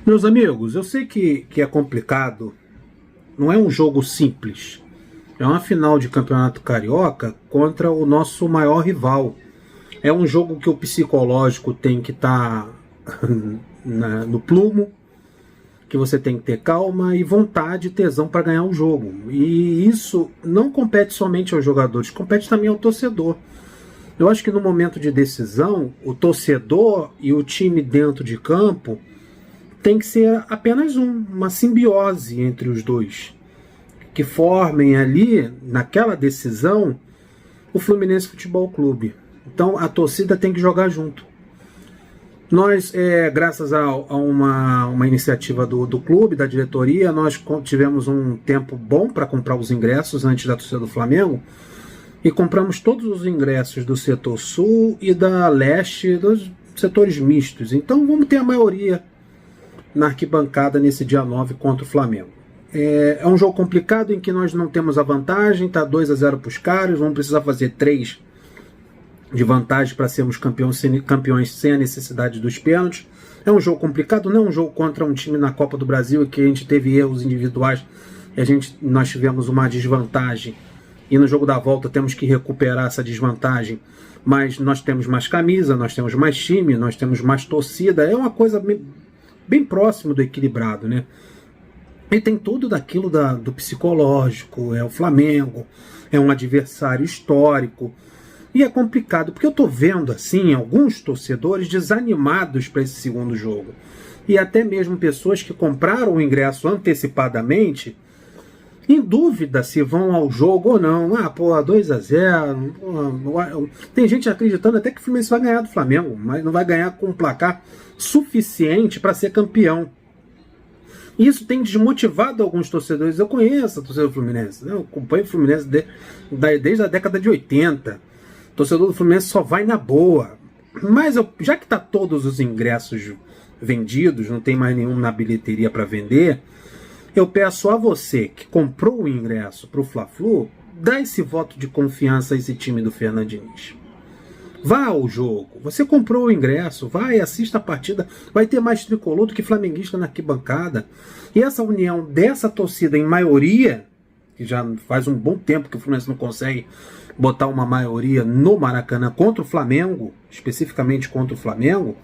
Meus amigos, eu sei que é complicado, não é um jogo simples. É uma final de campeonato carioca contra o nosso maior rival. É um jogo que o psicológico tem que estar no plumo, que você tem que ter calma e vontade e tesão para ganhar o jogo. E isso não compete somente aos jogadores, compete também ao torcedor. Eu acho que no momento de decisão, o torcedor e o time dentro de campo tem que ser apenas uma simbiose entre os dois, que formem ali, naquela decisão, o Fluminense Futebol Clube. Então a torcida tem que jogar junto. Nós, graças a uma iniciativa do clube, da diretoria, nós tivemos um tempo bom para comprar os ingressos antes da torcida do Flamengo, e compramos todos os ingressos do setor sul e da leste, dos setores mistos. Então vamos ter a maioria na arquibancada nesse dia 9 contra o Flamengo. É um jogo complicado em que nós não temos a vantagem, está 2-0 para os caras, vamos precisar fazer 3 de vantagem para sermos campeões sem a necessidade dos pênaltis. É um jogo complicado, não é um jogo contra um time na Copa do Brasil que a gente teve erros individuais e nós tivemos uma desvantagem. E no jogo da volta temos que recuperar essa desvantagem. Mas nós temos mais camisa, nós temos mais time, nós temos mais torcida. É uma coisa bem próximo do equilibrado, né? E tem tudo daquilo do psicológico, é o Flamengo, é um adversário histórico. E é complicado, porque eu tô vendo, assim, alguns torcedores desanimados para esse segundo jogo. E até mesmo pessoas que compraram o ingresso antecipadamente, em dúvida se vão ao jogo ou não. 2-0. Tem gente acreditando até que o Fluminense vai ganhar do Flamengo, mas não vai ganhar com um placar suficiente para ser campeão. Isso tem desmotivado alguns torcedores. Eu conheço a torcida do Fluminense, eu acompanho o Fluminense desde a década de 80. O torcedor do Fluminense só vai na boa. Mas já que está todos os ingressos vendidos, não tem mais nenhum na bilheteria para vender, eu peço a você que comprou o ingresso para o Fla-Flu, dá esse voto de confiança a esse time do Fernando Diniz. Vá ao jogo, você comprou o ingresso, vai, assista a partida, vai ter mais tricolor do que flamenguista na arquibancada. E essa união dessa torcida em maioria, que já faz um bom tempo que o Fluminense não consegue botar uma maioria no Maracanã contra o Flamengo, especificamente contra o Flamengo,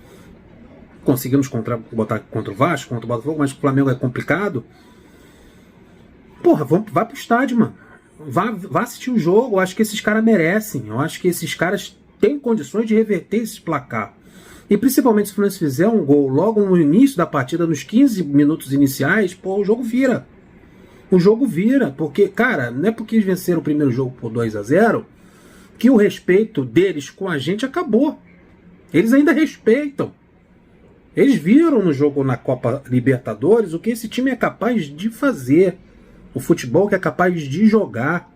conseguimos botar contra o Vasco, contra o Botafogo, mas o Flamengo é complicado. Porra, vai pro estádio, mano. Vá assistir o jogo. Eu acho que esses caras merecem. Eu acho que esses caras têm condições de reverter esse placar. E principalmente se o Fluminense fizer um gol logo no início da partida, nos 15 minutos iniciais, pô, o jogo vira. O jogo vira. Porque, cara, não é porque eles venceram o primeiro jogo por 2-0 que o respeito deles com a gente acabou. Eles ainda respeitam. Eles viram no jogo na Copa Libertadores o que esse time é capaz de fazer. O futebol que é capaz de jogar.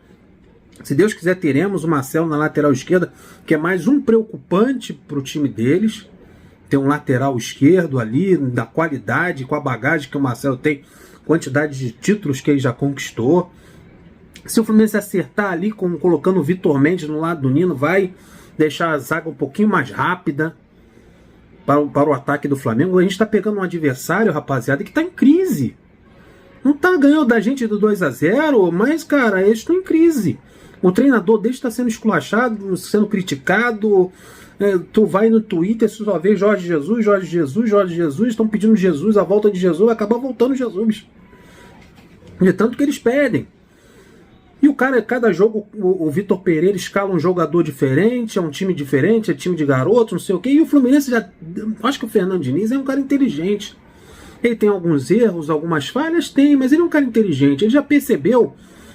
Se Deus quiser, teremos o Marcelo na lateral esquerda, que é mais um preocupante para o time deles. Tem um lateral esquerdo ali, da qualidade, com a bagagem que o Marcelo tem, quantidade de títulos que ele já conquistou. Se o Fluminense acertar ali, colocando o Vitor Mendes no lado do Nino, vai deixar a zaga um pouquinho mais rápida para o ataque do Flamengo. A gente está pegando um adversário, rapaziada, que está em crise. Não tá ganhando da gente do 2-0, mas, cara, eles estão em crise. O treinador deles está sendo esculachado, sendo criticado. Tu vai no Twitter, você só vê Jorge Jesus, estão pedindo Jesus, a volta de Jesus, vai acabar voltando Jesus. De tanto que eles pedem. E o cara, cada jogo, o Vitor Pereira escala um jogador diferente, é um time diferente, é time de garoto, não sei o quê. E o Fluminense acho que o Fernando Diniz é um cara inteligente. Ele tem alguns erros, algumas falhas? Tem, mas ele é um cara inteligente. Ele já percebeu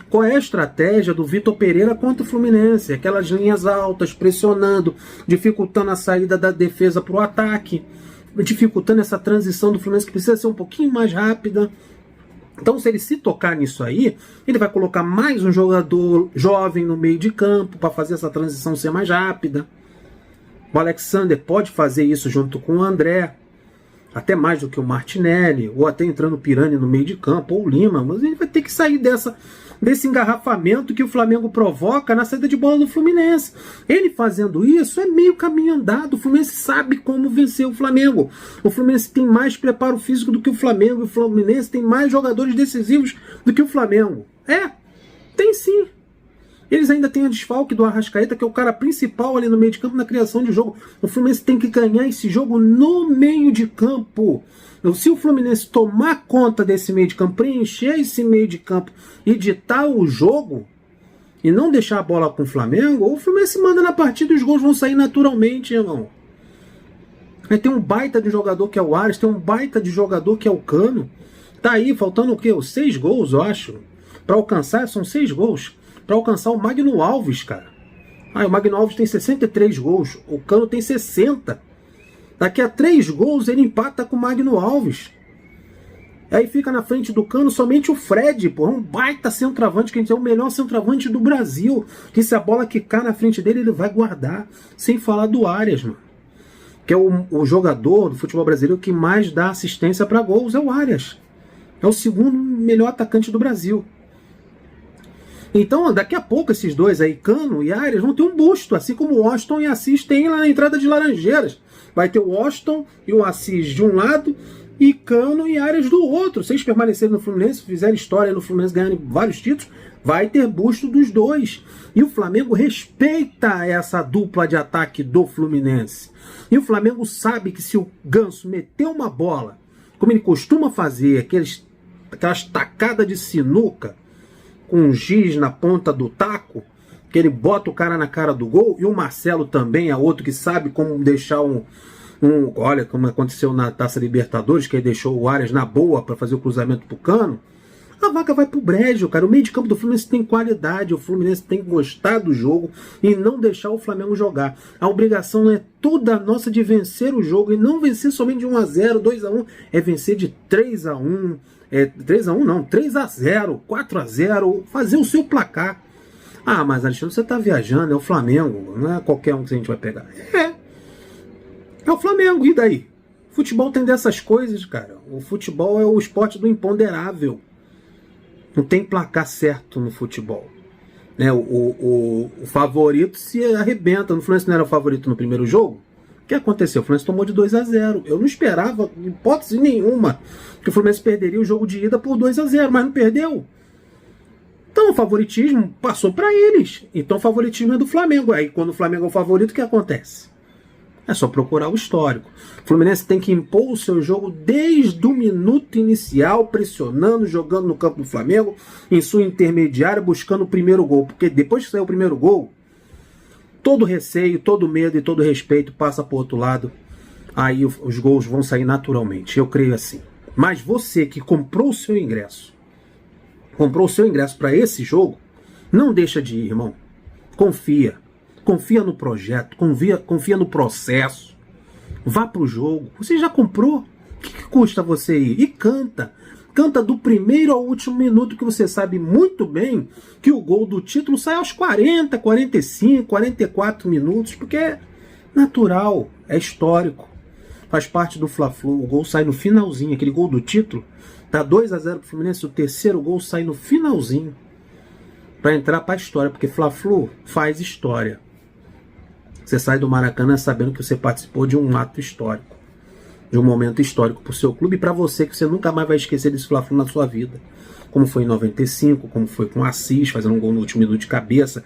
qual é a estratégia do Vitor Pereira contra o Fluminense. Aquelas linhas altas, pressionando, dificultando a saída da defesa para o ataque, dificultando essa transição do Fluminense que precisa ser um pouquinho mais rápida. Então, se ele se tocar nisso aí, ele vai colocar mais um jogador jovem no meio de campo para fazer essa transição ser mais rápida. O Alexander pode fazer isso junto com o André. até mais do que o Martinelli, ou até entrando o Pirani no meio de campo, ou o Lima, mas ele vai ter que sair desse engarrafamento que o Flamengo provoca na saída de bola do Fluminense. Ele fazendo isso é meio caminho andado. O Fluminense sabe como vencer o Flamengo. O Fluminense tem mais preparo físico do que o Flamengo. O Fluminense tem mais jogadores decisivos do que o Flamengo. Tem sim. Eles ainda têm o desfalque do Arrascaeta, que é o cara principal ali no meio de campo na criação de jogo. O Fluminense tem que ganhar esse jogo no meio de campo. Se o Fluminense tomar conta desse meio de campo, preencher esse meio de campo e ditar o jogo, e não deixar a bola com o Flamengo, o Fluminense manda na partida e os gols vão sair naturalmente, irmão. Aí tem um baita de jogador que é o Ares, tem um baita de jogador que é o Cano. Tá aí, faltando o quê? 6 gols, eu acho. Para alcançar, são 6 gols. Para alcançar o Magno Alves, cara. O Magno Alves tem 63 gols, o Cano tem 60. Daqui a 3 gols ele empata com o Magno Alves. Aí fica na frente do Cano somente o Fred, pô, um baita centroavante, que a gente é o melhor centroavante do Brasil. Que se a bola quicar na frente dele, ele vai guardar. Sem falar do Arias, mano. Que é o jogador do futebol brasileiro que mais dá assistência para gols, é o Arias. É o segundo melhor atacante do Brasil. Então, daqui a pouco, esses dois aí, Cano e Arias, vão ter um busto, assim como o Washington e Assis tem lá na entrada de Laranjeiras. Vai ter o Washington e o Assis de um lado e Cano e Arias do outro. Se eles permanecerem no Fluminense, fizerem história no Fluminense, ganharem vários títulos, vai ter busto dos dois. E o Flamengo respeita essa dupla de ataque do Fluminense. E o Flamengo sabe que se o Ganso meter uma bola, como ele costuma fazer, aquelas tacadas de sinuca, com um giz na ponta do taco, que ele bota o cara na cara do gol, e o Marcelo também é outro que sabe como deixar olha como aconteceu na Taça Libertadores, que ele deixou o Arias na boa para fazer o cruzamento pro Cano. A vaca vai pro brejo, cara. O meio de campo do Fluminense tem qualidade, o Fluminense tem que gostar do jogo e não deixar o Flamengo jogar. A obrigação é toda nossa de vencer o jogo, e não vencer somente de 1-0, 2-1, é vencer de 3-1, 3-1 não, 3-0, 4-0, fazer o seu placar. Mas Alexandre, você tá viajando, é o Flamengo, não é qualquer um que a gente vai pegar. É o Flamengo, e daí? Futebol tem dessas coisas, cara. O futebol é o esporte do imponderável. Não tem placar certo no futebol. O favorito se arrebenta. No Fluminense não era o favorito no primeiro jogo? O que aconteceu? O Fluminense tomou de 2-0. Eu não esperava, em hipótese nenhuma, que o Fluminense perderia o jogo de ida por 2-0, mas não perdeu. Então o favoritismo passou para eles. Então o favoritismo é do Flamengo. Aí quando o Flamengo é o favorito, o que acontece? É só procurar o histórico. O Fluminense tem que impor o seu jogo desde o minuto inicial, pressionando, jogando no campo do Flamengo, em sua intermediária, buscando o primeiro gol. Porque depois que sair o primeiro gol, todo receio, todo medo e todo respeito passa para o outro lado. Aí os gols vão sair naturalmente. Eu creio assim. Mas você que comprou o seu ingresso para esse jogo, não deixa de ir, irmão. Confia. Confia no projeto, confia no processo. Vá pro jogo. Você já comprou? O que custa você ir? E canta. Canta do primeiro ao último minuto, que você sabe muito bem que o gol do título sai aos 40, 45, 44 minutos, porque é natural, é histórico. Faz parte do Fla-Flu. O gol sai no finalzinho. Aquele gol do título tá 2-0 pro Fluminense. O terceiro gol sai no finalzinho para entrar para a história, porque Fla-Flu faz história. Você sai do Maracanã sabendo que você participou de um ato histórico, de um momento histórico para o seu clube e para você, que você nunca mais vai esquecer desse Fla-Flu na sua vida. Como foi em 95, como foi com o Assis, fazendo um gol no último minuto de cabeça,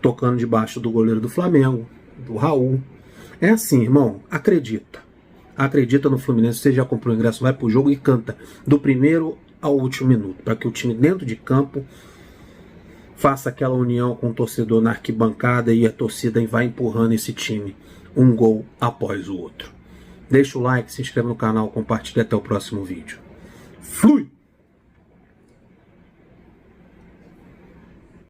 tocando debaixo do goleiro do Flamengo, do Raul. É assim, irmão, acredita. Acredita no Fluminense, você já comprou o ingresso, vai pro jogo e canta do primeiro ao último minuto, para que o time dentro de campo faça aquela união com o torcedor na arquibancada e a torcida vai empurrando esse time um gol após o outro. Deixa o like, se inscreve no canal, compartilha, até o próximo vídeo. Fui!